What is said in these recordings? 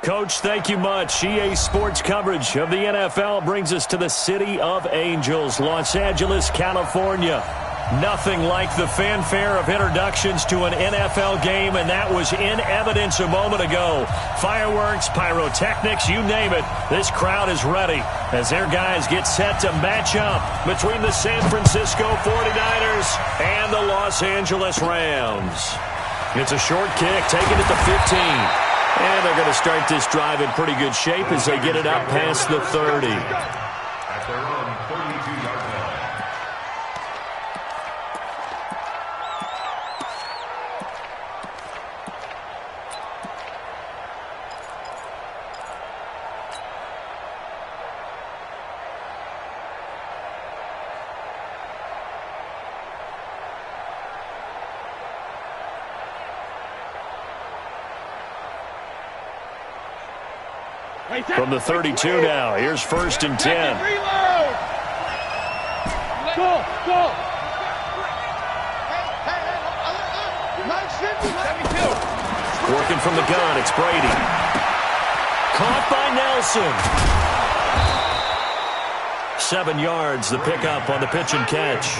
Coach, thank you much. EA Sports coverage of the NFL brings us to the City of Angels, Los Angeles, California. Nothing like the fanfare of introductions to an NFL game, and that was in evidence a moment ago. Fireworks, pyrotechnics, you name it. This crowd is ready as their guys get set to match up between the San Francisco 49ers and the Los Angeles Rams. It's a short kick, taking it to 15. And they're going to start this drive in pretty good shape as they get it up past the 30. At their own 32-yard line. From the 32 now, here's 1st and 10. Go, go. Working from the gun, it's Brady. Caught by Nelson. 7 yards, the pickup on the pitch and catch.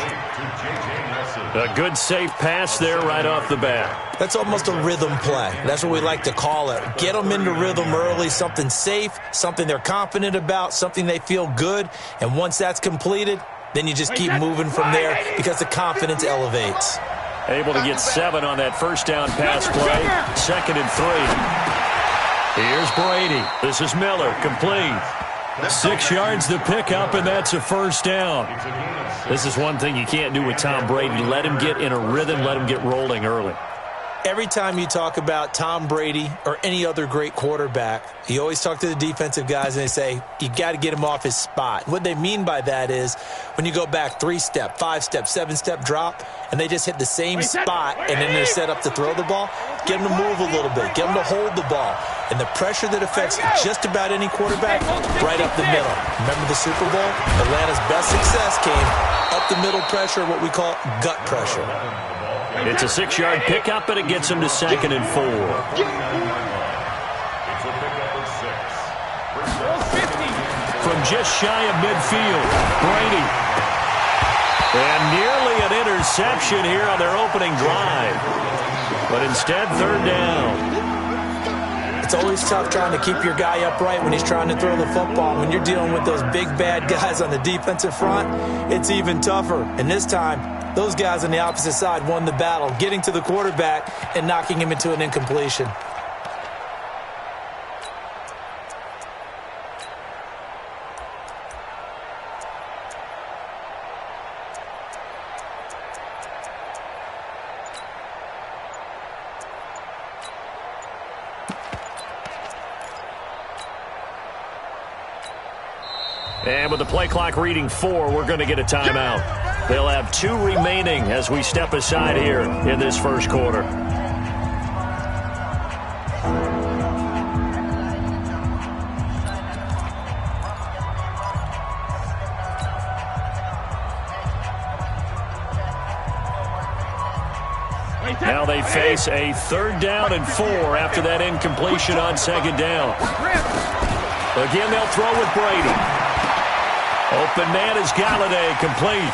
A good safe pass there right off the bat. That's almost a rhythm play. That's what we like to call it. Get them into rhythm early, something safe, something they're confident about, something they feel good. And once that's completed, then you just keep moving from there because the confidence elevates. Able to get 7 on that first down pass play. 2nd and 3. Here's Brady. This is Miller, complete. 6 yards to pick up, and that's a first down. This is one thing you can't do with Tom Brady. Let him get in a rhythm, let him get rolling early. Every time you talk about Tom Brady or any other great quarterback, you always talk to the defensive guys and they say, you got to get him off his spot. What they mean by that is when you go back 3-step, 5-step, 7-step drop, and they just hit the same spot and then they're set up to throw the ball, get them to move a little bit, get them to hold the ball. And the pressure that affects just about any quarterback, right up the middle. Remember the Super Bowl? Atlanta's best success came up the middle pressure, what we call gut pressure. It's a 6-yard pickup, and it gets him to 2nd and 4. From just shy of midfield, Brady. And nearly an interception here on their opening drive. But instead, 3rd down. It's always tough trying to keep your guy upright when he's trying to throw the football. When you're dealing with those big, bad guys on the defensive front, it's even tougher. And this time, those guys on the opposite side won the battle, getting to the quarterback and knocking him into an incompletion. And with the play clock reading 4, we're going to get a timeout. They'll have 2 remaining as we step aside here in this first quarter. Now they face a 3rd down and 4 after that incompletion on 2nd down. Again, they'll throw with Brady. Open man is Galladay, complete.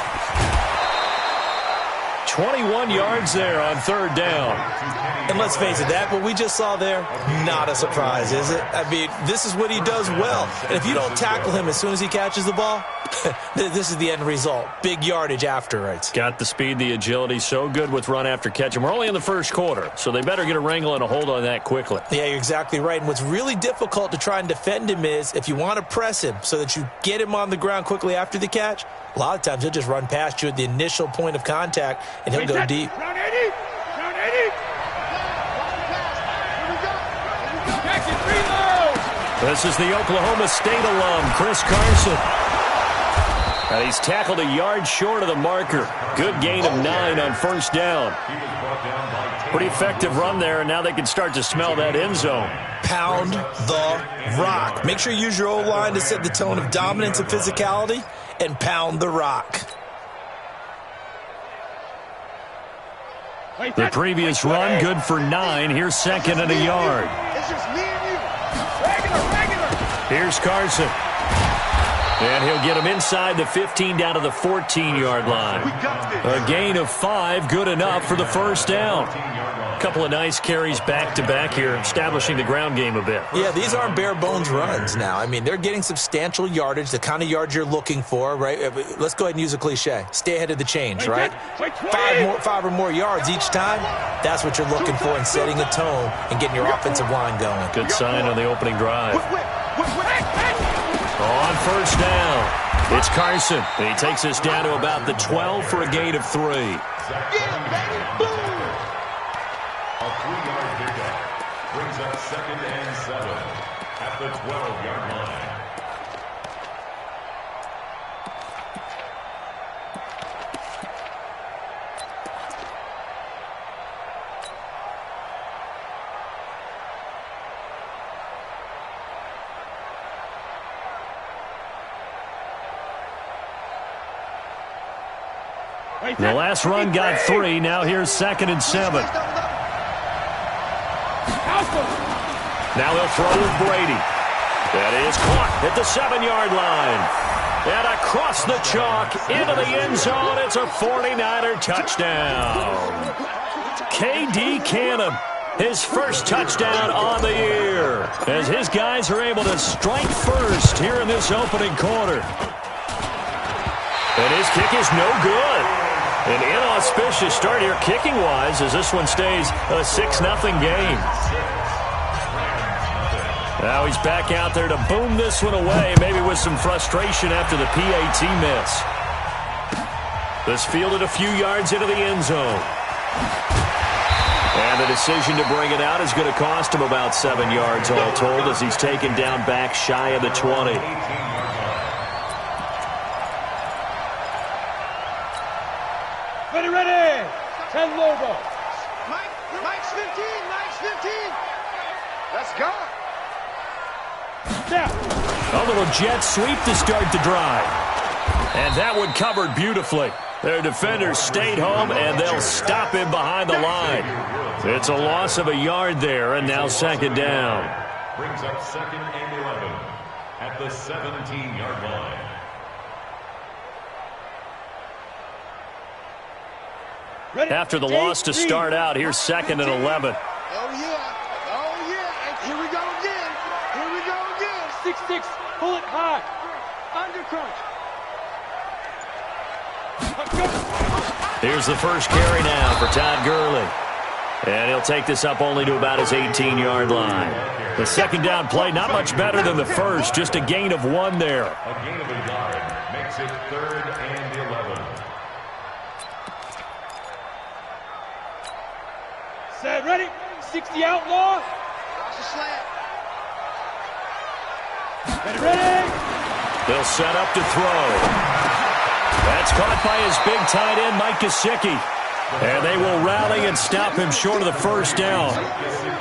21 yards there on 3rd down. And let's face it, that what we just saw there, not a surprise, is it? I mean, this is what he does well. And if you don't tackle him as soon as he catches the ball, this is the end result. Big yardage afterwards. Got the speed, the agility, so good with run after catch. And we're only in the first quarter, so they better get a wrangle and a hold on that quickly. Yeah, you're exactly right. And what's really difficult to try and defend him is if you want to press him so that you get him on the ground quickly after the catch, a lot of times he'll just run past you at the initial point of contact, and he'll go deep. Round 80. Round 80. This is the Oklahoma State alum, Chris Carson. And he's tackled a yard short of the marker. Good gain of 9 on 1st down. Pretty effective run there, and now they can start to smell that end zone. Pound the rock. Make sure you use your O-line to set the tone of dominance and physicality, and pound the rock. The previous run, good for 9. Here's 2nd and a yard. It's just me and you. Here's Carson. And he'll get him inside the 15 down to the 14-yard line. A gain of 5, good enough for the first down. A couple of nice carries back-to-back here, establishing the ground game a bit. Yeah, these aren't bare-bones runs now. I mean, they're getting substantial yardage, the kind of yards you're looking for, right? Let's go ahead and use a cliche. Stay ahead of the change, right? 5 or more yards each time, that's what you're looking for in setting a tone and getting your offensive line going. Good sign on the opening drive. On first down, it's Carson. And he takes us down to about the 12 for a gain of 3. A 3-yard pickup brings up 2nd and 7 at the 12-yard line. The last run got 3. Now here's 2nd and 7. Now he'll throw with Brady. That is caught at the 7-yard line. And across the chalk into the end zone. It's a 49er touchdown. K.D. Cannon, his first touchdown on the year, as his guys are able to strike first here in this opening quarter. And his kick is no good. An inauspicious start here kicking-wise as this one stays a 6-0 game. Now he's back out there to boom this one away, maybe with some frustration after the PAT miss. This fielded a few yards into the end zone. And the decision to bring it out is going to cost him about 7 yards all told as he's taken down back shy of the 20. Ready. 10 Lobo. Mike's 15. Mike's 15. Let's go. Step. A little jet sweep to start the drive. And that one covered beautifully. Their defenders stayed home, and they'll stop him behind the line. It's a loss of a yard there, and now 2nd down. Brings up 2nd and 11 at the 17-yard line. After the loss to start out, here's 2nd and 11. Oh, yeah. Oh, yeah. And here we go again. Here we go again. 6-6. Pull it high. Under crunch. Here's the first carry now for Todd Gurley. And he'll take this up only to about his 18-yard line. The 2nd down play, not much better than the first, just a gain of 1 there. A gain of a yard makes it 3rd and 11. Set, ready. 60 outlaw. Watch the slant. Ready. They'll set up to throw. That's caught by his big tight end, Mike Gesicki. And they will rally and stop him short of the first down.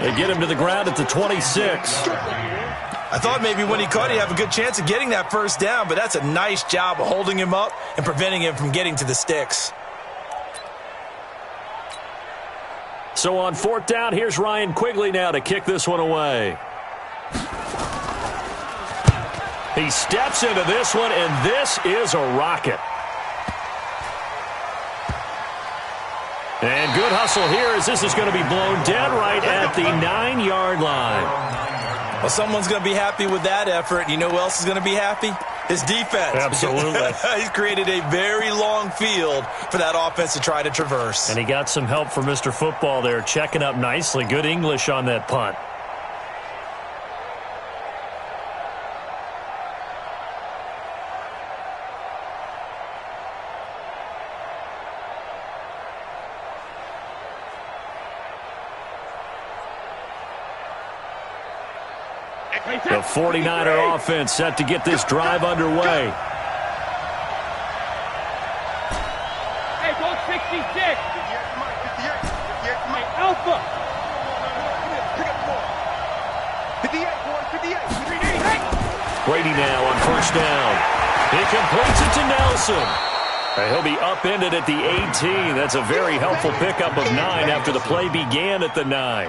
They get him to the ground at the 26. I thought maybe when he caught it, he'd have a good chance of getting that first down, but that's a nice job of holding him up and preventing him from getting to the sticks. So on 4th down, here's Ryan Quigley now to kick this one away. He steps into this one, and this is a rocket. And good hustle here as this is going to be blown dead right at the 9-yard line. Well, someone's going to be happy with that effort. You know who else is going to be happy? His defense. Absolutely. He's created a very long field for that offense to try to traverse. And he got some help from Mr. Football there, checking up nicely. Good English on that punt. The 49er offense set to get this drive underway. Hey, go 66. Hey, Alpha. 58. Brady now on first down. He completes it to Nelson. He'll be upended at the 18. That's a very helpful pickup of 9 after the play began at the 9.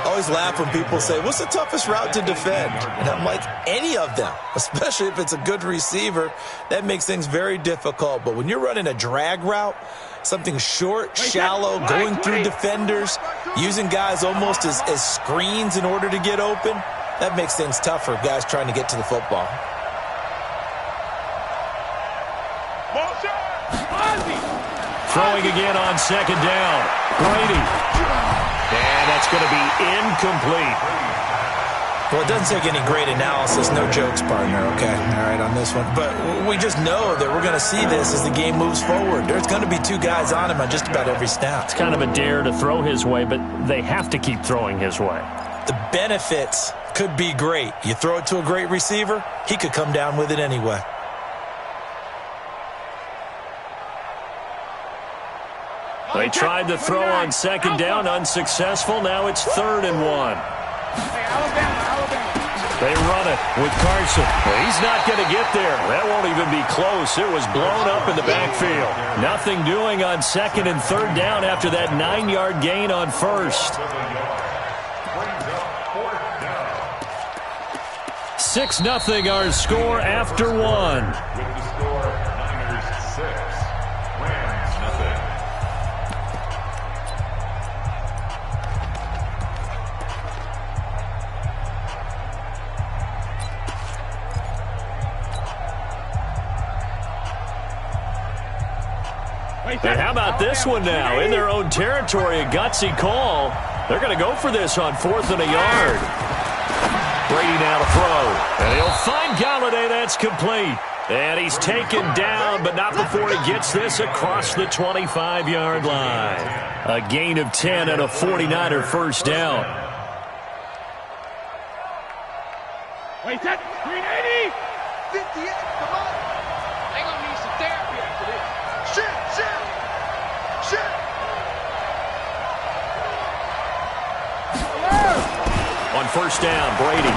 Always laugh when people say, what's the toughest route to defend? And I'm like, any of them, especially if it's a good receiver. That makes things very difficult. But when you're running a drag route, something short, shallow, going through defenders, using guys almost as screens in order to get open, that makes things tough for guys trying to get to the football. Throwing again on second down. Brady. And that's going to be incomplete. Well, it doesn't take any great analysis. No jokes, partner, okay? All right, on this one. But we just know that we're going to see this as the game moves forward. There's going to be two guys on him on just about every snap. It's kind of a dare to throw his way, but they have to keep throwing his way. The benefits could be great. You throw it to a great receiver, he could come down with it anyway. They tried to throw on second down, unsuccessful. Now it's 3rd and 1. They run it with Carson. He's not going to get there. That won't even be close. It was blown up in the backfield. Nothing doing on 2nd and 3rd down after that 9-yard gain on 1st. 6-0 our score after 1. With the score, Niners 6, Rams nothing. And how about this one now? In their own territory, a gutsy call. They're going to go for this on 4th and a yard. Brady now to throw. And he'll find Galladay. That's complete. And he's taken down, but not before he gets this across the 25-yard line. A gain of 10 and a 49er first down. Wait, that 380. 58, come on. They're going to need some therapy after this. Shit. On first down, Brady.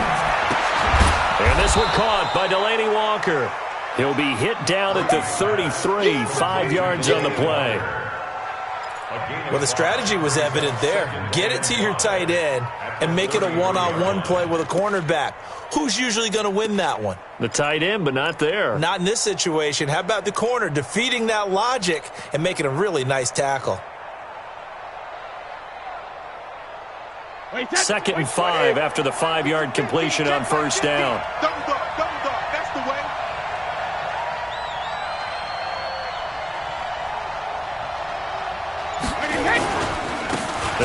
And this one caught by Delaney Walker. He'll be hit down at the 33, 5 yards on the play. Well, the strategy was evident there. Get it to your tight end and make it a one-on-one play with a cornerback. Who's usually going to win that one? The tight end, but not there. Not in this situation. How about the corner defeating that logic and making a really nice tackle? 2nd and 5 after the 5-yard completion on first down. Double dog, that's the way.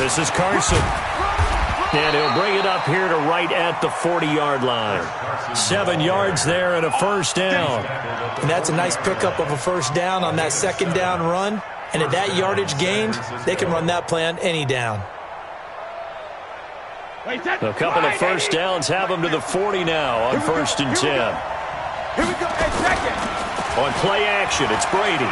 This is Carson. And he'll bring it up here to right at the 40-yard line. 7 yards there and a first down. And that's a nice pickup of a first down on that second down run. And at that yardage gained, they can run that play on any down. A couple of first downs have him to the 40 now on 1st and 10. Here we go. Hey, second. On play action, it's Brady.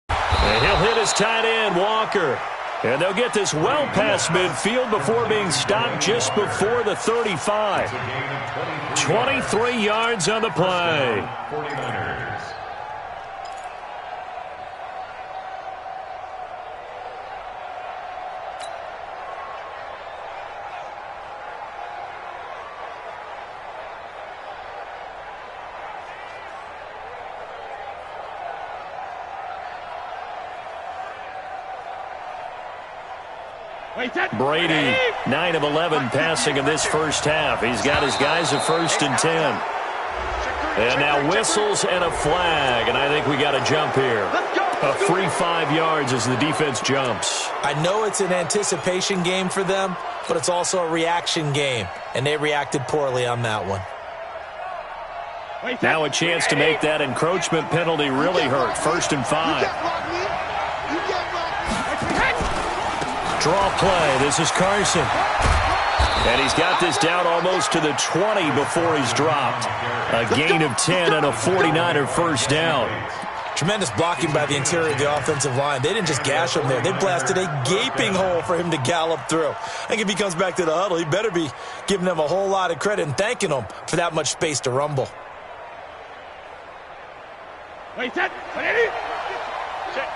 And he'll hit his tight end, Walker. And they'll get this well past midfield before being stopped just before the 35. 23 yards on the play. 49ers. Brady, 9 of 11 passing in this first half. He's got his guys at 1st and 10. And now whistles and a flag, and I think we got a jump here. A free 5 yards as the defense jumps. I know it's an anticipation game for them, but it's also a reaction game, and they reacted poorly on that one. Now a chance to make that encroachment penalty really hurt. 1st and 5. Draw play. This is Carson. And he's got this down almost to the 20 before he's dropped. A gain of 10 and a 49er first down. Tremendous blocking by the interior of the offensive line. They didn't just gash him there. They blasted a gaping hole for him to gallop through. I think if he comes back to the huddle, he better be giving them a whole lot of credit and thanking them for that much space to rumble. Wait, that. Check.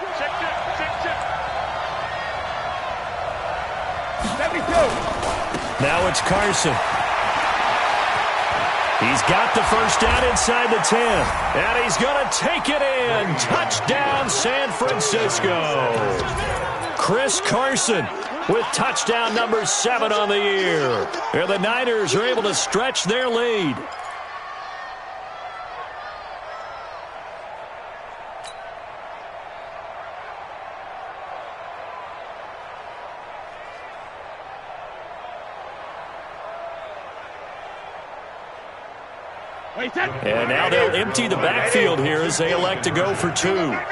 Now it's Carson. He's got the first down inside the 10. And he's going to take it in. Touchdown, San Francisco. Chris Carson with touchdown number 7 on the year. And the Niners are able to stretch their lead. And now they'll empty the backfield here as they elect to go for 2. No, 66.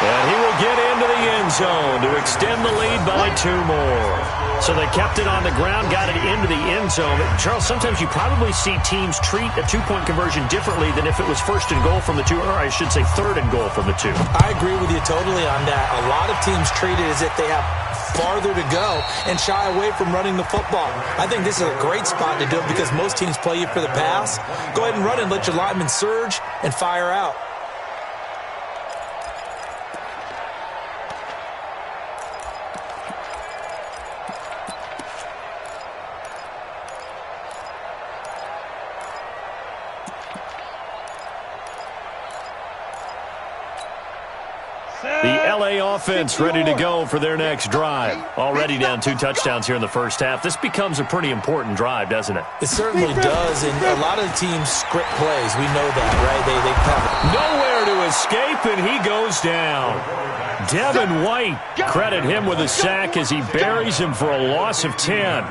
And he will get into the end zone to extend the lead by 2 more. So they kept it on the ground, got it into the end zone. Charles, sometimes you probably see teams treat a 2-point conversion differently than if it was first and goal from the 2, or I should say third and goal from the 2. I agree with you totally on that. A lot of teams treat it as if they have farther to go and shy away from running the football. I think this is a great spot to do it because most teams play you for the pass. Go ahead and run and let your linemen surge and fire out. The LA offense ready to go for their next drive. Already down 2 touchdowns here in the first half. This becomes a pretty important drive, doesn't it? It certainly does, and a lot of teams script plays. We know that, right? They have nowhere to escape, and he goes down. Devin White, credit him with a sack as he buries him for a loss of 10.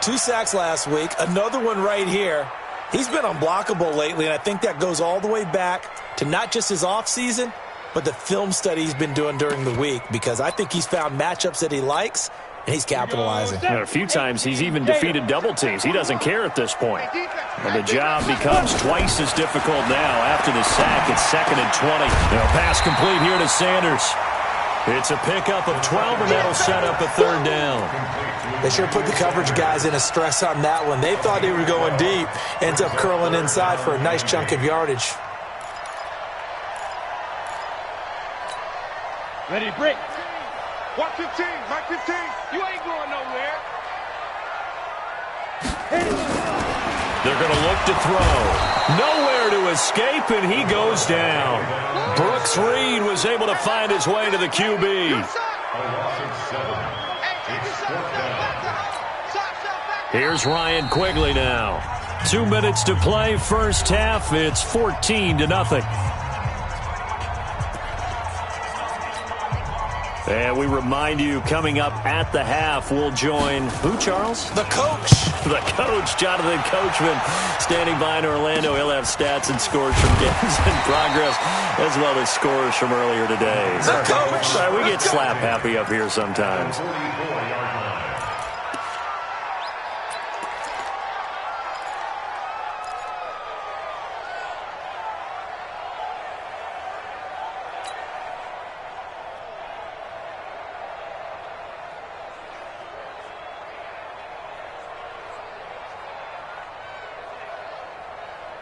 2 sacks last week, another one right here. He's been unblockable lately, and I think that goes all the way back to not just his offseason, but the film study he's been doing during the week, because I think he's found matchups that he likes, and he's capitalizing. And a few times he's even defeated double teams. He doesn't care at this point. And the job becomes twice as difficult now after the sack. It's 2nd and 20. Pass complete here to Sanders. It's a pickup of 12, and that'll set up a 3rd down. They sure put the coverage guys in a stress on that one. They thought they were going deep. Ends up curling inside for a nice chunk of yardage. Ready, break. Mark 15, Mark 15. You ain't going nowhere. They're going to look to throw. Nowhere to escape, and he goes down. Brooks Reed was able to find his way to the QB. A loss of 7. It's 4th down. Here's Ryan Quigley now. 2 minutes to play, first half. It's 14-0. And we remind you, coming up at the half, we'll join who, Charles? The coach. The coach, Jonathan Coachman, standing by in Orlando. He'll have stats and scores from games in progress, as well as scores from earlier today. The coach. We get slap happy up here sometimes. 34-yard line.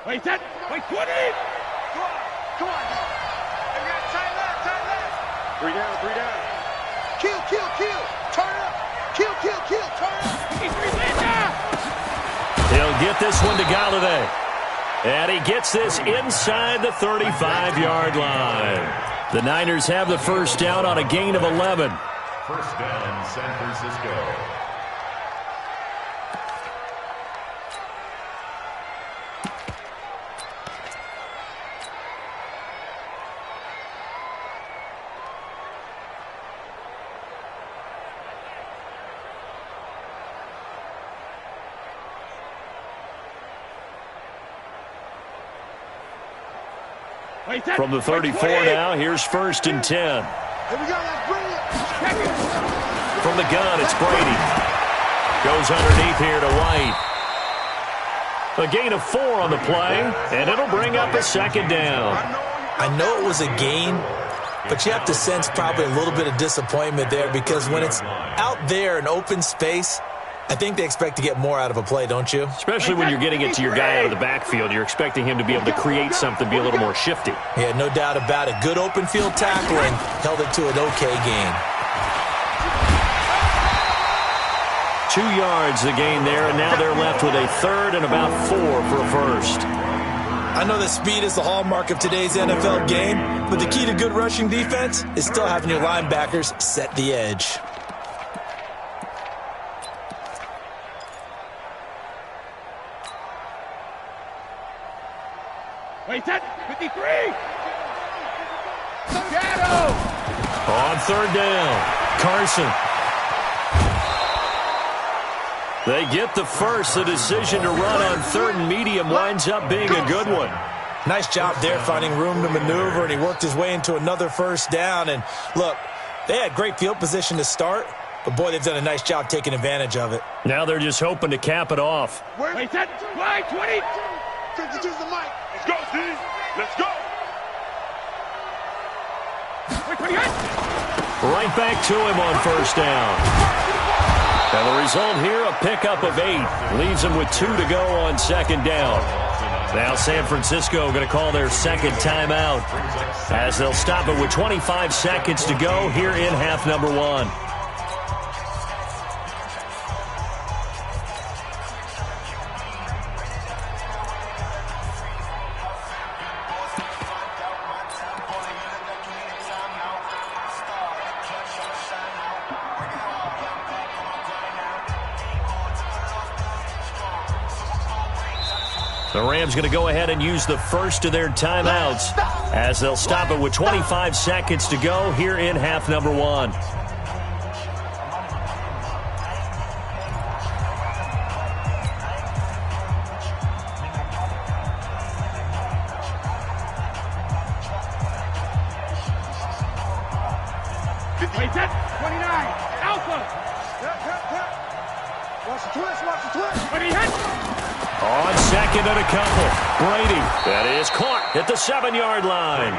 Wait, set. Wait, 20. Come on. They got tight left. 3 down. Kill. Turn up. Kill. Turn up. He's 3 down. He'll get this one to Galladay. And he gets this inside the 35-yard line. The Niners have the first down on a gain of 11. First down, San Francisco. From the 34 now, here's 1st and 10. Here we go, let's bring it. From the gun, it's Brady. Goes underneath here to White. A gain of 4 on the play, and it'll bring up a 2nd down. I know it was a gain, but you have to sense probably a little bit of disappointment there, because when it's out there in open space, I think they expect to get more out of a play, don't you? Especially when you're getting it to your guy out of the backfield. You're expecting him to be able to create something, be a little more shifty. Yeah, no doubt about it. Good open field tackling held it to an okay gain. 2 yards the gain there, and now they're left with a third and about 4 for a first. I know that speed is the hallmark of today's NFL game, but the key to good rushing defense is still having your linebackers set the edge. Wait, set. 53. Shadow. On third down, Carson. They get the first. The decision to run on third and medium winds up being a good one. Nice job there finding room to maneuver, and he worked his way into another first down. And look, they had great field position to start, but boy, they've done a nice job taking advantage of it. Now they're just hoping to cap it off. Wait, set. Line 20. 52's the mic. Let's go, D. Let's go. Wait, 28. Right back to him on first down. And the result here, a pickup of 8. Leaves them with 2 to go on second down. Now San Francisco going to call their second timeout as they'll stop it with 25 seconds to go here in half number 1. The Rams going to go ahead and use the first of their timeouts as they'll stop it with 25 seconds to go here in half number 1. Wait, set. 29. Alpha. Watch the twist, watch the twist. 20 hit. On second and a couple, Brady. That is caught at the 7-yard line.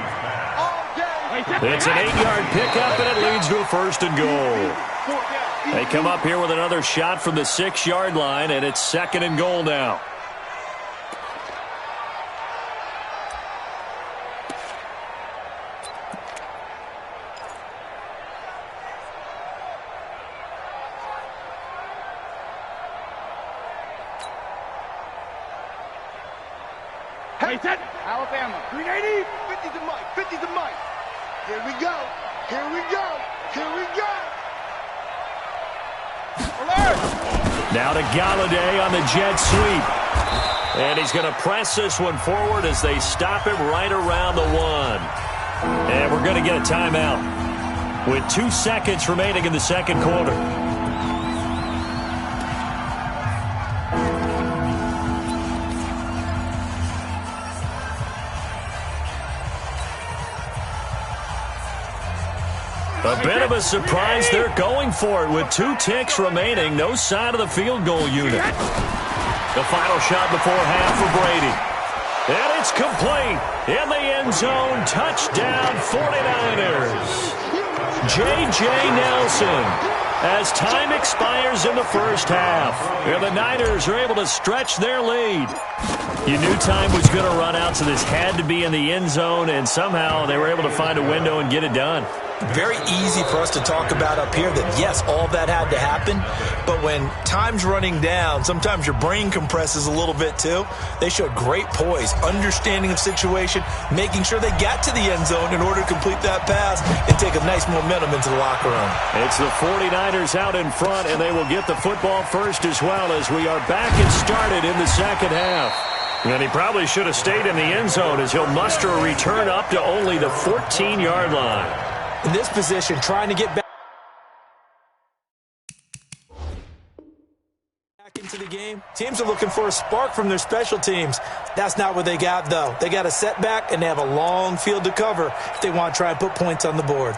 It's an 8-yard pickup, and it leads to a first and goal. They come up here with another shot from the 6-yard line, and it's second and goal now. Wait, set. Alabama. 380. 50's the mic, 50's the mic. Here we go, here we go, here we go. Alert. Now to Galladay on the jet sweep. And he's going to press this one forward as they stop him right around the 1. And we're going to get a timeout with 2 seconds remaining in the second quarter. A bit of a surprise. They're going for it with 2 ticks remaining. No sign of the field goal unit. The final shot before half for Brady. And it's complete. In the end zone. Touchdown 49ers. J.J. Nelson. As time expires in the first half. And the Niners are able to stretch their lead. You knew time was going to run out, so this had to be in the end zone. And somehow they were able to find a window and get it done. Very easy for us to talk about up here that, yes, all that had to happen. But when time's running down, sometimes your brain compresses a little bit too. They showed great poise, understanding of situation, making sure they got to the end zone in order to complete that pass and take a nice momentum into the locker room. It's the 49ers out in front, and they will get the football first as well as we are back and started in the second half. And he probably should have stayed in the end zone as he'll muster a return up to only the 14-yard line. In this position, trying to get back into the game, teams are looking for a spark from their special teams. That's not what they got, though. They got a setback, and they have a long field to cover if they want to try and put points on the board.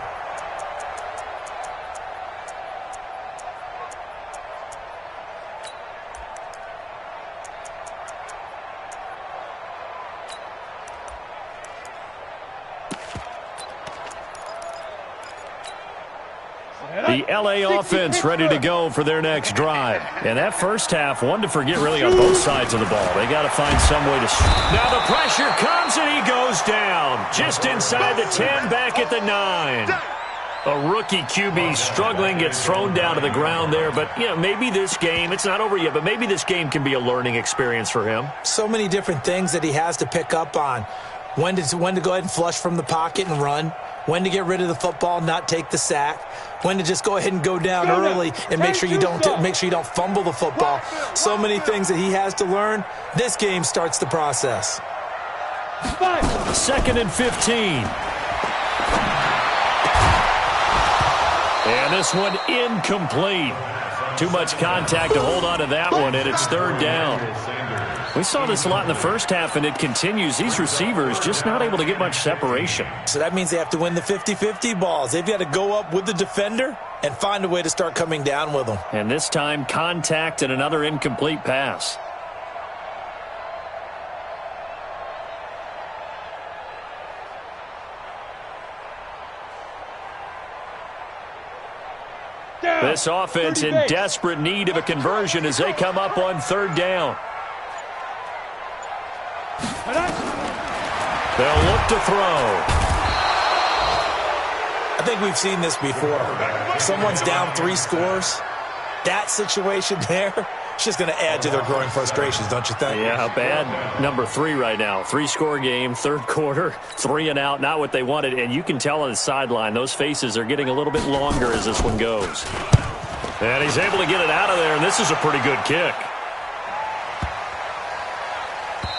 The LA offense ready to go for their next drive. And that first half, one to forget really on both sides of the ball. They got to find some way to... Now the pressure comes and he goes down. Just inside the 10, back at the 9. A rookie QB struggling, gets thrown down to the ground there. But, you know, maybe this game, it's not over yet, but maybe this game can be a learning experience for him. So many different things that he has to pick up on. When to go ahead and flush from the pocket and run. When to get rid of the football, not take the sack. When to just go ahead and go down early and make sure you don't fumble the football. So many things that he has to learn. This game starts the process. 2nd and 15. And this one incomplete. Too much contact to hold on to that one, and it's 3rd down. We saw this a lot in the first half, and it continues. These receivers just not able to get much separation. So that means they have to win the 50-50 balls. They've got to go up with the defender and find a way to start coming down with them. And this time, contact and another incomplete pass. This offense in desperate need of a conversion as they come up on 3rd down. They'll look to throw. I think we've seen this before. If someone's down 3 scores, that situation there, it's just going to add to their growing frustrations, don't you think? Yeah, bad number 3 right now. 3-score game, 3rd quarter, 3 and out, not what they wanted. And you can tell on the sideline, those faces are getting a little bit longer as this one goes. And he's able to get it out of there, and this is a pretty good kick.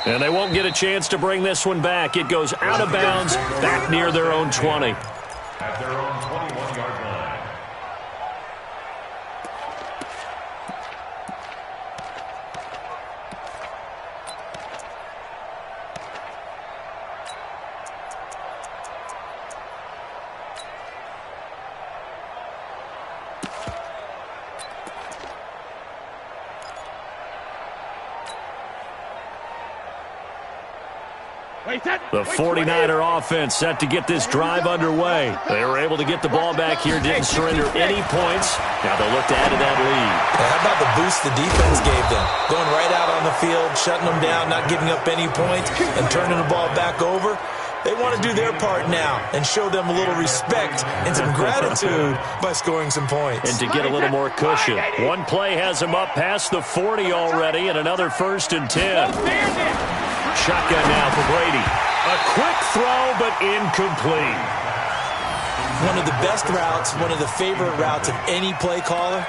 And they won't get a chance to bring this one back. It goes out of bounds, back near their own 20. At their own 21-yard line. The 49er offense set to get this drive underway. They were able to get the ball back here, didn't surrender any points. Now they'll look to add to that lead. How about the boost the defense gave them? Going right out on the field, shutting them down, not giving up any points, and turning the ball back over. They want to do their part now and show them a little respect and some gratitude by scoring some points. And to get a little more cushion. One play has them up past the 40 already, and another 1st and 10. Shotgun now for Brady. A quick throw, but incomplete. One of the best routes, one of the favorite routes of any play caller.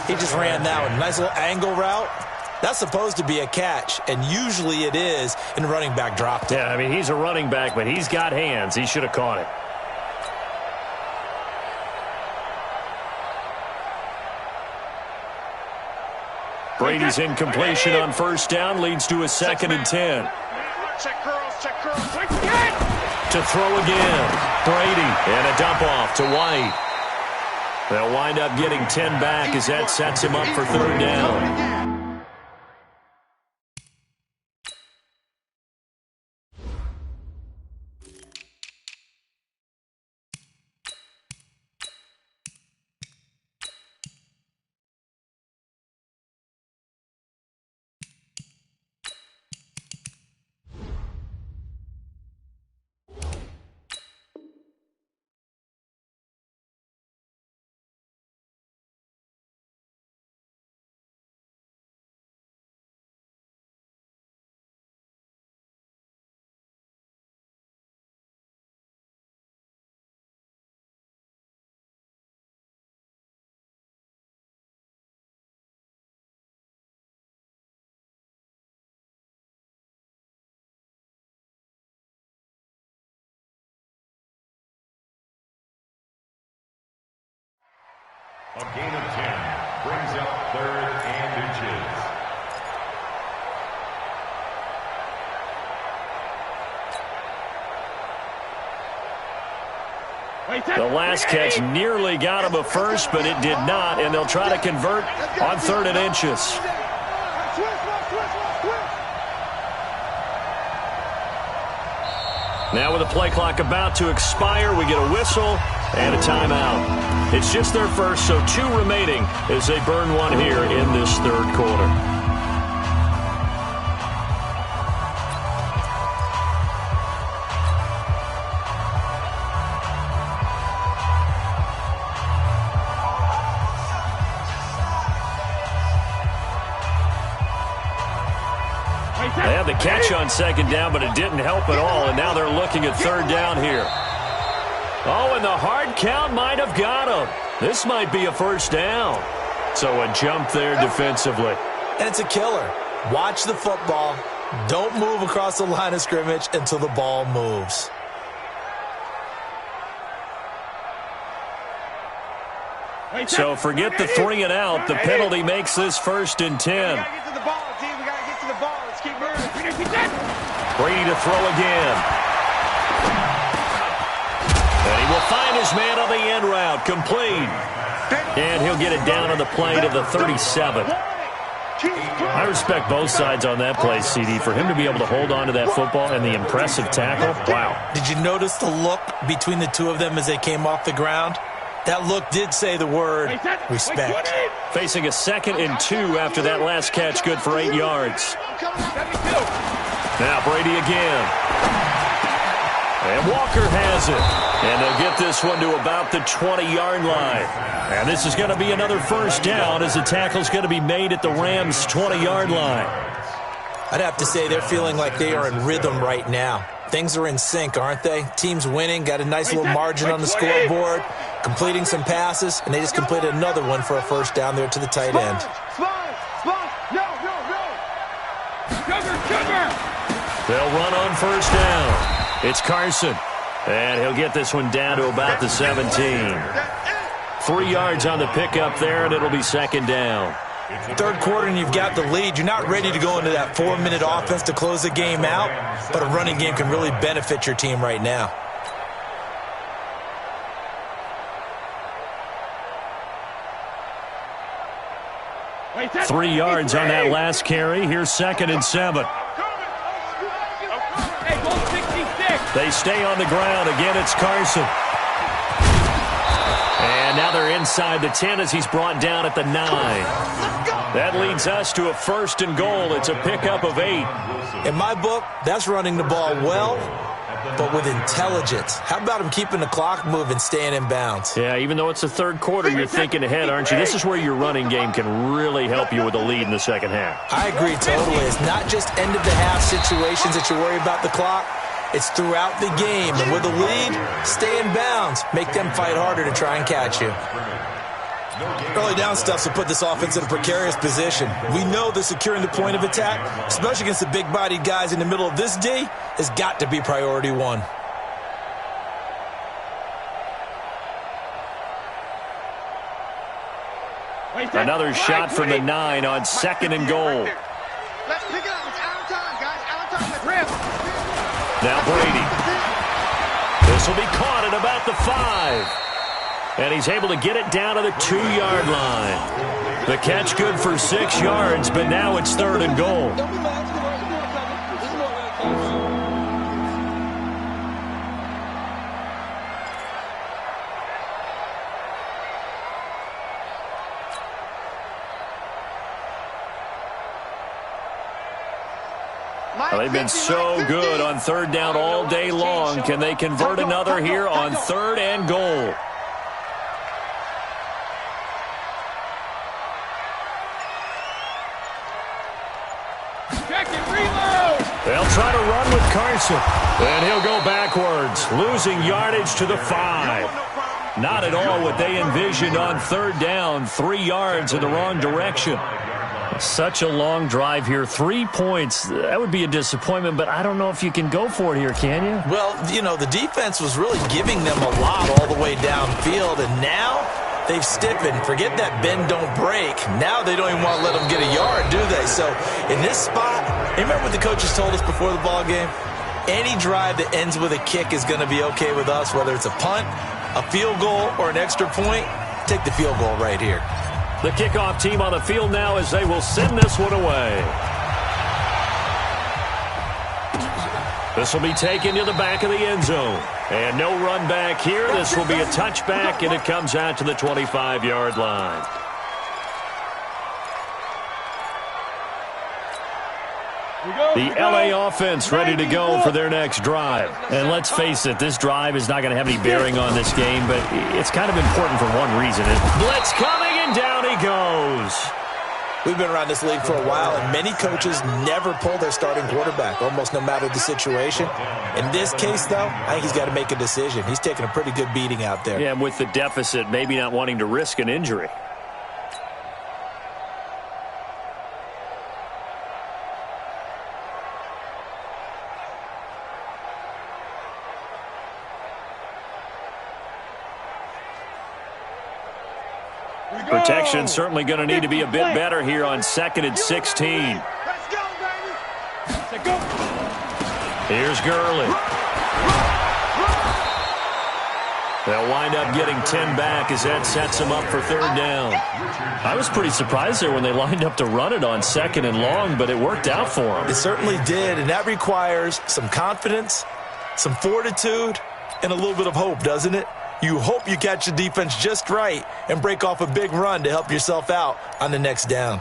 He just ran that one. Nice little angle route. That's supposed to be a catch, and usually it is, and running back dropped it. Yeah, I mean, he's a running back, but he's got hands. He should have caught it. Brady's incompletion on 1st down leads to a 2nd and 10. Check curls, check curls. To throw again. Brady, and a dump off to White. They'll wind up getting 10 back as that sets him up for 3rd down. A gain of 10 brings up 3rd and inches. The last catch nearly got him a first, but it did not, and they'll try to convert on 3rd and inches. Now with the play clock about to expire, we get a whistle and a timeout. It's just their first, so 2 remaining as they burn one here in this third quarter. They had the catch on second down, but it didn't help at all, and now they're looking at third down here. Oh, and the hard count might have got him. This might be a first down. So a jump there defensively. And it's a killer. Watch the football. Don't move across the line of scrimmage until the ball moves. So forget the 3 and out. The penalty makes this 1st and 10. We got to get to the ball, G. We got to get to the ball. Let's keep moving. Brady to throw again. And he will find his man on the end route. Complete. And he'll get it down on the play to the 37. I respect both sides on that play, CD. For him to be able to hold on to that football and the impressive tackle, wow. Did you notice the look between the two of them as they came off the ground? That look did say the word respect. Facing a 2nd and 2 after that last catch, good for 8 yards. Now Brady again. And Walker has it. And they'll get this one to about the 20-yard line. And this is going to be another first down as the tackle's going to be made at the Rams' 20-yard line. I'd have to say they're feeling like they are in rhythm right now. Things are in sync, aren't they? Team's winning, got a nice little margin on the scoreboard, completing some passes, and they just completed another one for a first down there to the tight end. They'll run on first down. It's Carson. And he'll get this one down to about the 17. 3 yards on the pickup there, and it'll be 2nd down. Third quarter and you've got the lead. You're not ready to go into that 4-minute offense to close the game out, but a running game can really benefit your team right now. Wait, 3 yards on that last carry. Here's 2nd and 7. Hey, goal 66. They stay on the ground. Again, it's Carson. And now they're inside the 10 as he's brought down at the 9. That leads us to a 1st and goal. It's a pickup of 8. In my book, that's running the ball well, but with intelligence. How about him keeping the clock moving, staying in bounds? Yeah, even though it's the third quarter, you're thinking ahead, aren't you? This is where your running game can really help you with a lead in the second half. I agree totally. It's not just end-of-the-half situations that you worry about the clock. It's throughout the game. And with a lead, stay in bounds. Make them fight harder to try and catch you. Early down stuff will put this offense in a precarious position. We know that securing the point of attack, especially against the big-bodied guys in the middle of this D, has got to be priority 1. Another shot from the 9 on 2nd and goal. Let's pick it up. It's out of time, guys. Out of time. Let's rip. Now Brady. This will be caught at about the 5. And he's able to get it down to the 2-yard line. The catch good for 6 yards, but now it's 3rd and goal. Well, they've been so good on 3rd down all day long. Can they convert another here on 3rd and goal? They'll try to run with Carson. And he'll go backwards, losing yardage to the 5. Not at all what they envisioned on 3rd down. 3 yards in the wrong direction. Such a long drive here. 3 points. That would be a disappointment, but I don't know if you can go for it here, can you? Well, you know, the defense was really giving them a lot all the way downfield, and now they've stiffened. Forget that bend, don't break. Now they don't even want to let them get a yard, do they? So in this spot, remember what the coaches told us before the ball game? Any drive that ends with a kick is going to be okay with us, whether it's a punt, a field goal, or an extra point. Take the field goal right here. The kickoff team on the field now as they will send this one away. This will be taken to the back of the end zone. And no run back here. This will be a touchback, and it comes out to the 25-yard line. The LA offense ready to go for their next drive. And let's face it, this drive is not going to have any bearing on this game, but it's kind of important for one reason. Blitz coming, and down he goes. We've been around this league for a while, and many coaches never pull their starting quarterback, almost no matter the situation. In this case, though, I think he's got to make a decision. He's taking a pretty good beating out there. Yeah, and with the deficit, maybe not wanting to risk an injury. Protection certainly going to need to be a bit better here on 2nd and 16. Let's go, baby. Here's Gurley. They'll wind up getting 10 back as that sets them up for 3rd down. I was pretty surprised there when they lined up to run it on 2nd and long, but it worked out for them. It certainly did, and that requires some confidence, some fortitude, and a little bit of hope, doesn't it? You hope you catch the defense just right and break off a big run to help yourself out on the next down.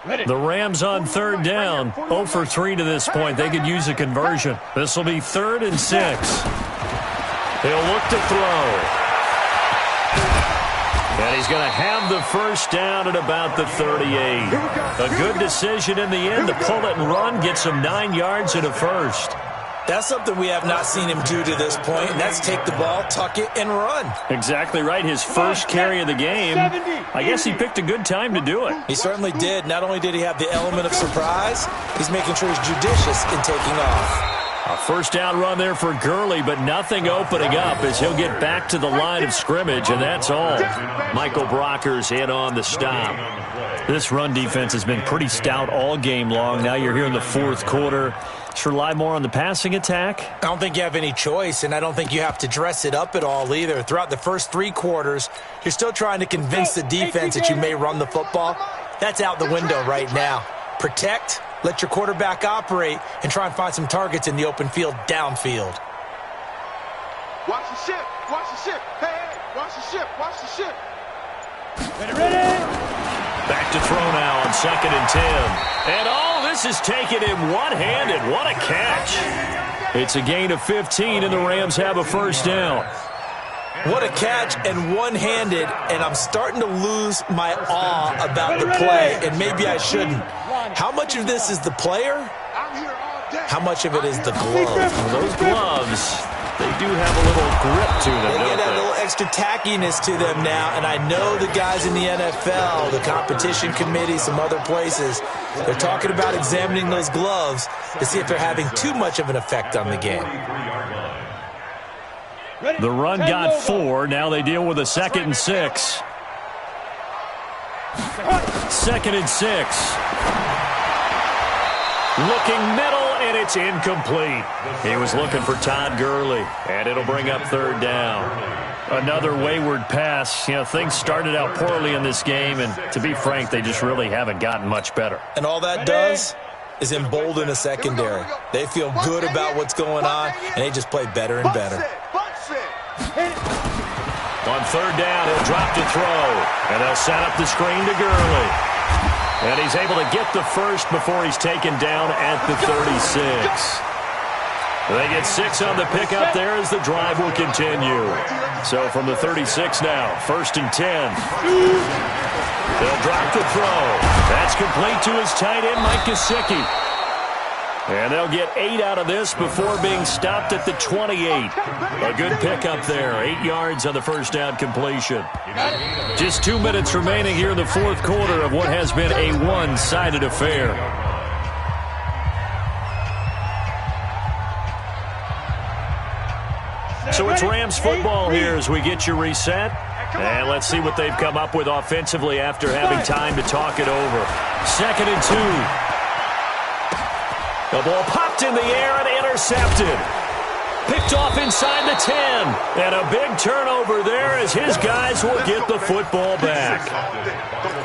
The Rams on 3rd down, 0 for 3 to this point. They could use a conversion. This will be 3rd and 6. He'll look to throw. And he's going to have the first down at about the 38. A good decision in the end to pull it and run, get some 9 yards and a first. That's something we have not seen him do to this point, and that's take the ball, tuck it, and run. Exactly right. His first carry of the game. I guess he picked a good time to do it. He certainly did. Not only did he have the element of surprise, he's making sure he's judicious in taking off. A first down run there for Gurley, but nothing opening up as he'll get back to the line of scrimmage, and that's all. Michael Brocker's in on the stop. This run defense has been pretty stout all game long. Now you're here in the 4th quarter. Should rely more on the passing attack? I don't think you have any choice, and I don't think you have to dress it up at all either. Throughout the first 3 quarters, you're still trying to convince the defense that you may run the football. That's out the window right now. Protect, let your quarterback operate, and try and find some targets in the open field downfield. Watch the ship. Watch the ship. Hey, watch the ship. Watch the ship. Ready? Back to throw now on 2nd and 10. And this is taken in one-handed. What a catch. It's a gain of 15, and the Rams have a first down. What a catch and one-handed, and I'm starting to lose my awe about the play, and maybe I shouldn't. How much of this is the player? How much of it is the glove? Well, those gloves, they do have a little grip to them, They don't get that they? little extra tackiness to them now, and I know the guys in the NFL, the competition committee, some other places, they're talking about examining those gloves to see if they're having too much of an effect on the game. The run got 4. Now they deal with a 2nd and 6. 2nd and 6. Looking middle, and it's incomplete. He was looking for Todd Gurley, and it'll bring up 3rd down. Another wayward pass. You know, things started out poorly in this game, and to be frank, they just really haven't gotten much better. And all that does is embolden a secondary. They feel good about what's going on, and they just play better and better. On 3rd down, he'll drop to throw, and they'll set up the screen to Gurley. And he's able to get the first before he's taken down at the 36. They get 6 on the pickup there as the drive will continue. So from the 36 now, 1st and 10. They'll drop the throw. That's complete to his tight end, Mike Gesicki. And they'll get 8 out of this before being stopped at the 28. A good pickup there. 8 yards on the first down completion. Just 2 minutes remaining here in the 4th quarter of what has been a one-sided affair. So it's Rams football here as we get you reset. And let's see what they've come up with offensively after having time to talk it over. 2nd and 2. The ball popped in the air and intercepted. Picked off inside the 10. And a big turnover there as his guys will get the football back.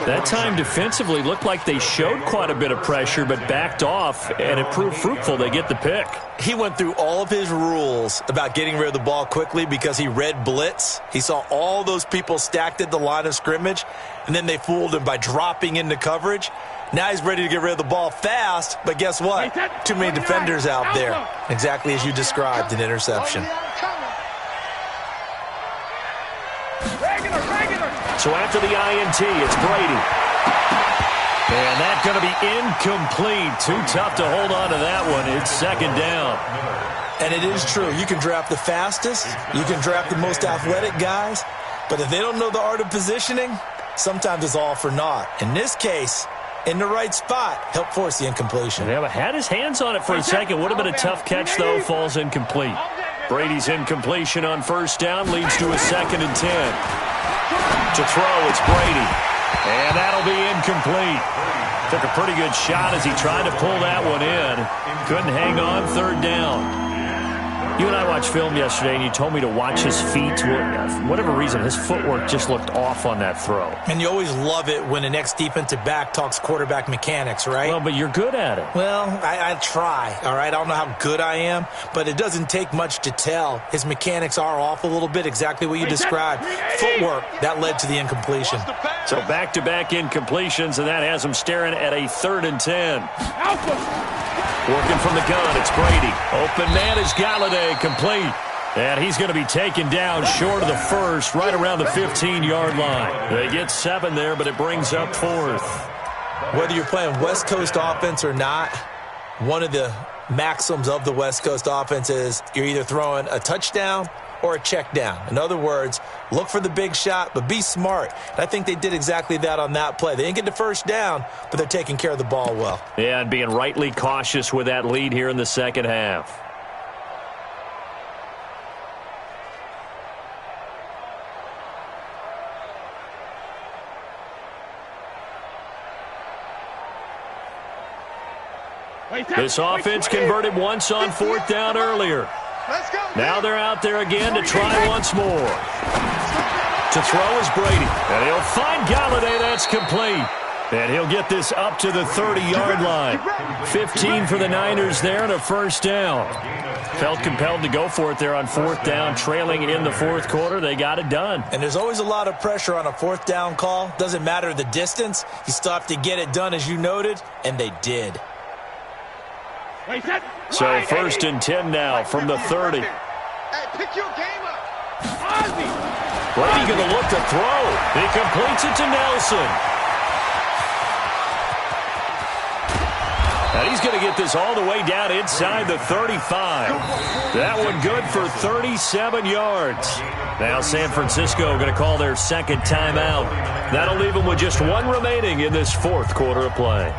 That time defensively looked like they showed quite a bit of pressure but backed off, and it proved fruitful. They get the pick. He went through all of his rules about getting rid of the ball quickly because he read blitz. He saw all those people stacked at the line of scrimmage, and then they fooled him by dropping into coverage. Now he's ready to get rid of the ball fast, but guess what? Too many defenders out there. Exactly as you described, an interception. So after the INT, it's Brady. And that's going to be incomplete. Too tough to hold on to that one. It's second down. And it is true. You can draft the fastest. You can draft the most athletic guys. But if they don't know the art of positioning, sometimes it's all for naught. In this case, in the right spot, help force the incompletion. Yeah, but had his hands on it for a second. Would have been a tough catch, though. Falls incomplete. Brady's incompletion on first down leads to a 2nd and 10. To throw, it's Brady. And that'll be incomplete. Took a pretty good shot as he tried to pull that one in. Couldn't hang on, 3rd down. You and I watched film yesterday, and you told me to watch his feet. For whatever reason, his footwork just looked off on that throw. And you always love it when the next defensive back talks quarterback mechanics, right? Well, but you're good at it. Well, I try, all right? I don't know how good I am, but it doesn't take much to tell. His mechanics are off a little bit, exactly what you described. Footwork, that led to the incompletion. So back-to-back incompletions, and that has him staring at a 3rd and 10. Working from the gun, it's Brady. Open man is Galladay, complete. And he's going to be taken down short of the first, right around the 15-yard line. They get 7 there, but it brings up 4th. Whether you're playing West Coast offense or not, one of the maxims of the West Coast offense is you're either throwing a touchdown or a check down. In other words, look for the big shot, but be smart. And I think they did exactly that on that play. They didn't get the first down, but they're taking care of the ball well. Yeah, and being rightly cautious with that lead here in the second half. This offense converted once on 4th down earlier. Now they're out there again to try once more. To throw is Brady. And he'll find Galladay. That's complete. And he'll get this up to the 30-yard line. 15 for the Niners there and a first down. Felt compelled to go for it there on 4th down, trailing in the 4th quarter. They got it done. And there's always a lot of pressure on a 4th down call. Doesn't matter the distance. You still have to get it done, as you noted, and they did. So 1st and 10 now from the 30. Hey, pick your game up. Brady going to look to throw. He completes it to Nelson. And he's going to get this all the way down inside the 35. That one good for 37 yards. Now San Francisco going to call their 2nd timeout. That'll leave them with just 1 remaining in this 4th quarter of play.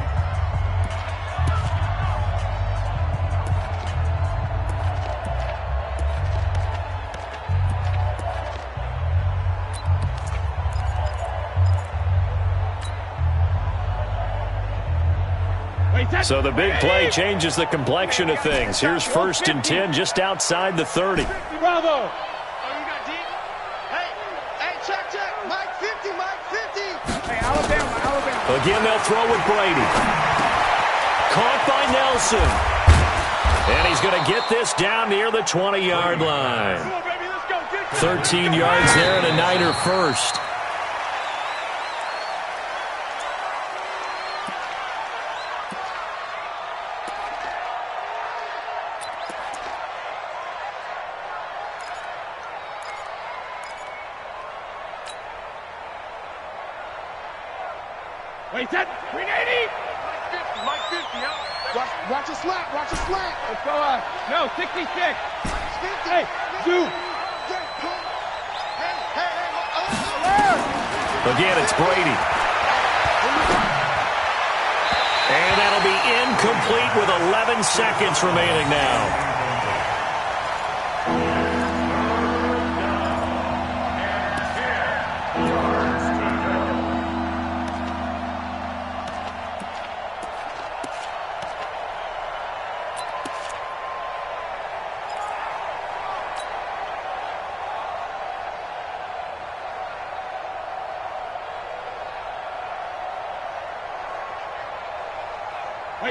So the big play changes the complexion of things. Here's 1st and 10 just outside the 30. Bravo. Oh, you got deep? Hey, check. Mike 50, Mike 50. Hey, Alabama. Again, they'll throw with Brady. Caught by Nelson. And he's going to get this down near the 20-yard line. 13 yards there and a Niner first. Wait, that 380. Mike 50, Watch a slant. Let's go, no, 66. Hey, Zoo. Again, it's Brady. And that'll be incomplete with 11 seconds remaining now.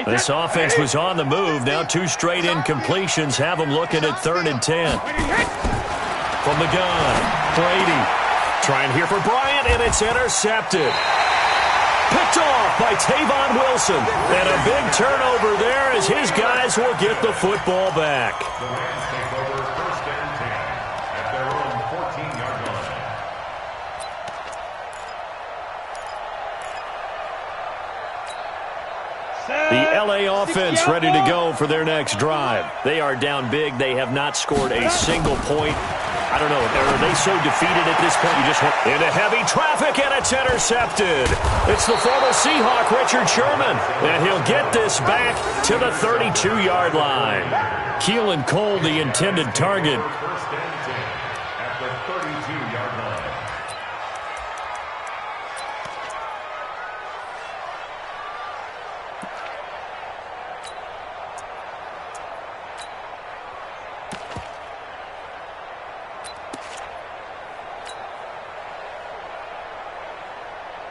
This offense was on the move. Now 2 straight incompletions have them looking at 3rd and 10. From the gun, Brady trying here for Bryant, and it's intercepted. Picked off by Tavon Wilson. And a big turnover there as his guys will get the football back. The Rams take over 1st and 10 at their own 14-yard line. The LA offense ready to go for their next drive. They are down big. They have not scored a single point. I don't know. Are they so defeated at this point? You just went into heavy traffic, and it's intercepted. It's the former Seahawk, Richard Sherman, and he'll get this back to the 32-yard line. Keelan Cole, the intended target. 1st and 10 at the 32-yard line.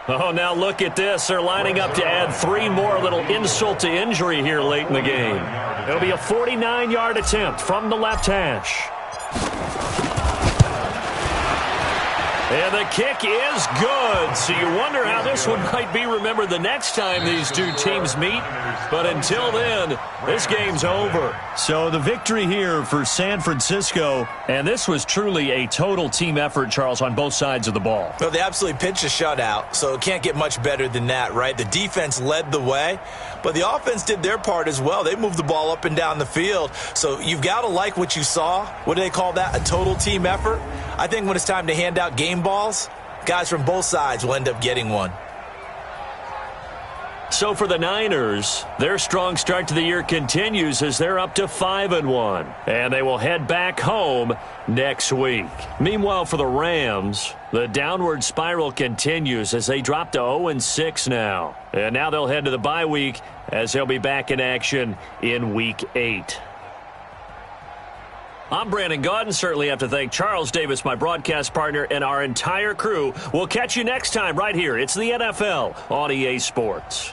Oh, now look at this. They're lining up to add 3 more. A little insult to injury here late in the game. It'll be a 49-yard attempt from the left hash. And the kick is good. So you wonder how this one might be remembered the next time these two teams meet. But until then, this game's over. So the victory here for San Francisco. And this was truly a total team effort, Charles, on both sides of the ball. Well, they absolutely pitched a shutout, so it can't get much better than that, right? The defense led the way, but the offense did their part as well. They moved the ball up and down the field. So you've got to like what you saw. What do they call that? A total team effort? I think when it's time to hand out game balls, guys from both sides will end up getting one. So for the Niners, their strong start to the year continues as they're up to 5-1. And they will head back home next week. Meanwhile, for the Rams, the downward spiral continues as they drop to 0-6 now. And now they'll head to the bye week as they'll be back in action in Week 8. I'm Brandon Gaudin. Certainly have to thank Charles Davis, my broadcast partner, and our entire crew. We'll catch you next time right here. It's the NFL on EA Sports.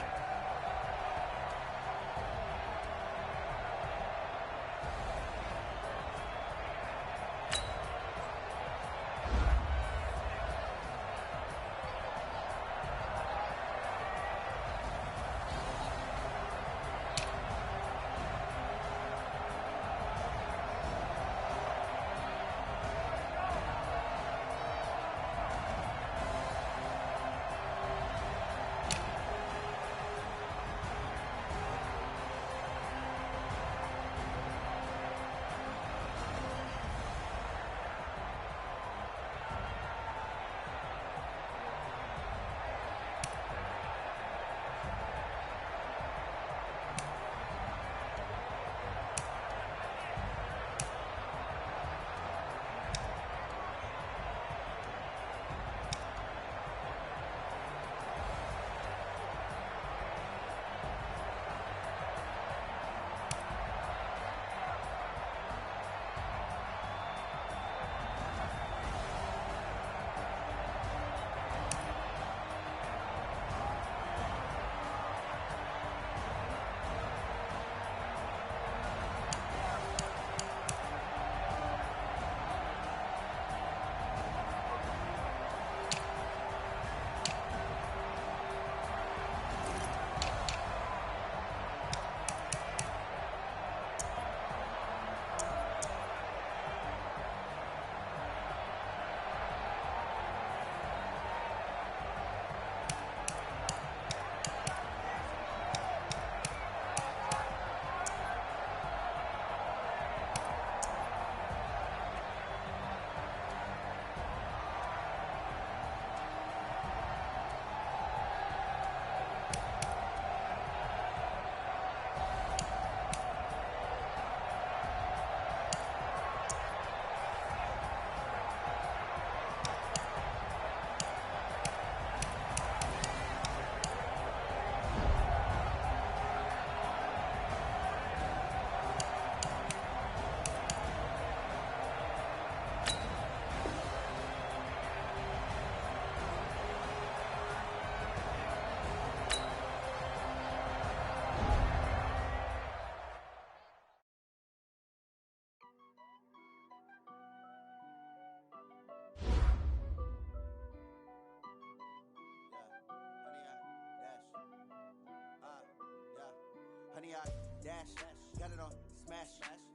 dash. Got it on smash.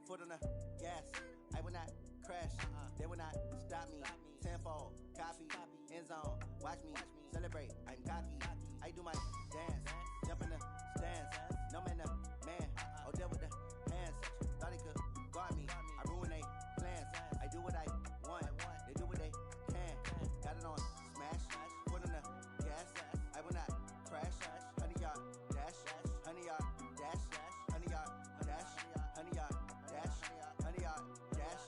Foot on the gas. I will not crash. They will not stop me. Tenfold, copy, end zone. Watch me celebrate. I'm cocky. I do my dance. Jump in the stands. No man, man. Oh, there with the hands. Thought he could guard me. I ruin they plans. I do what I want. They do what they can. Got it on smash. Foot on the gas. I will not crash. 100-yard dash. 100-yard dash. 100-yard dash. 100-yard dash. 100-yard dash.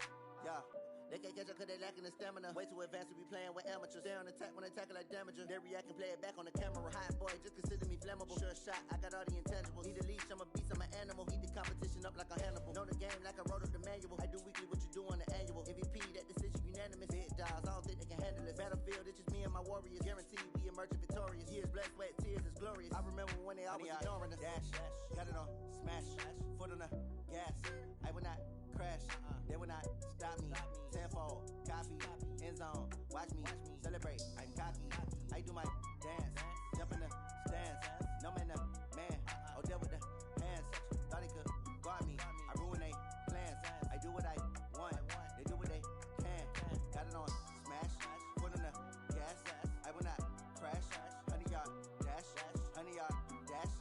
Yeah. They can't catch up cause they lacking the stamina. Way too advanced to be playing with amateurs. They on attack when they tackle like damager. They react and play it back on the camera. Hot boy, just consider me flammable. Sure shot, I got all the intangibles. Need a leash, I'm a beast, I'm an animal. Eat the competition up like a Hannibal. Know the game like I wrote up the manual. I do weekly what you do on the annual. MVP, that decision unanimous. Big dogs, I don't think they can handle it. Battlefield, it's just me and my warriors. Guaranteed we emerging victorious. Years, blood, sweat, tears, is glorious. I remember when they always ignoring us. Dash, got it on smash. Foot on the gas. I will not crash. They will not stop me. Tenfold, copy, end zone. Watch me celebrate. I'm cocky. I do my dance. Jump in the stands. No man, man. Oh, there with the hands. Thought he could guard me. I ruin they plans. I do what I want. They do what they can. Got it on smash. Foot on the gas. I will not crash. 100-yard dash. 100-yard dash.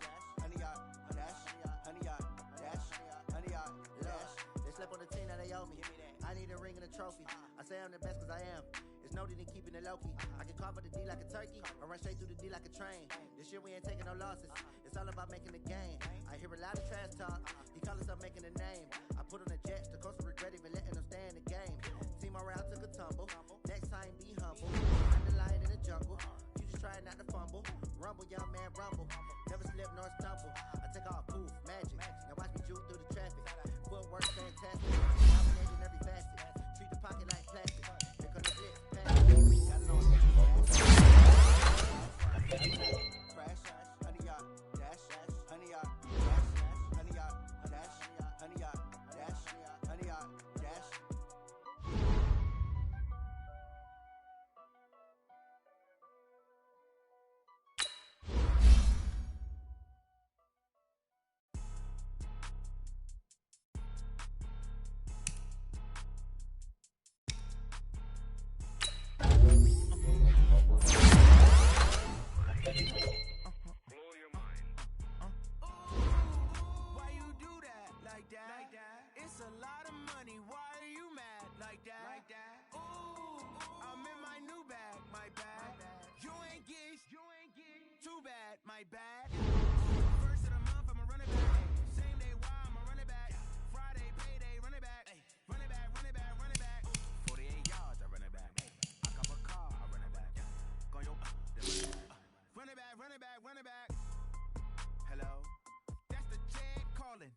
100-yard dash. 100-yard dash. 100-yard dash. They slept on the team that they owe me. I need a ring and a trophy. I say I'm the best cause I am. It's no need in keeping it low-key. I can carve up the D like a turkey or run straight through the D like a train. This year we ain't taking no losses. It's all about making the game. I hear a lot of trash talk. He call himself making a name. I put on the Jets. The coach will regret even letting them stay in the game. Team morale took a tumble. Next time be humble. I'm the lion in the jungle. You just try not to fumble. Rumble, young man, rumble. Never slip nor stumble. I take off poof, magic. Now watch me juke through the traffic. Footwork fantastic. Dominating every facet. Treat the pocket like plastic. Here come the blitz, pass. Got it on crash. 100-yard dash. 100-yard dash. 100-yard dash. 100-yard dash. 100-yard dash. Blow your mind. Why you do that? Like that? It's a lot of money. Why are you mad? Like that? Ooh, I'm in my new bag. My bad. You ain't get. Too bad. My bad. First of the month, I'ma run it back. Same day, why I'ma run it back. Friday, payday, run it back. Run it back, run it back, run it back. 48 yards, I run it back. I cop a car, I run it back. Go yo, run it back, run it back, run it back. Hello? That's the Jet calling.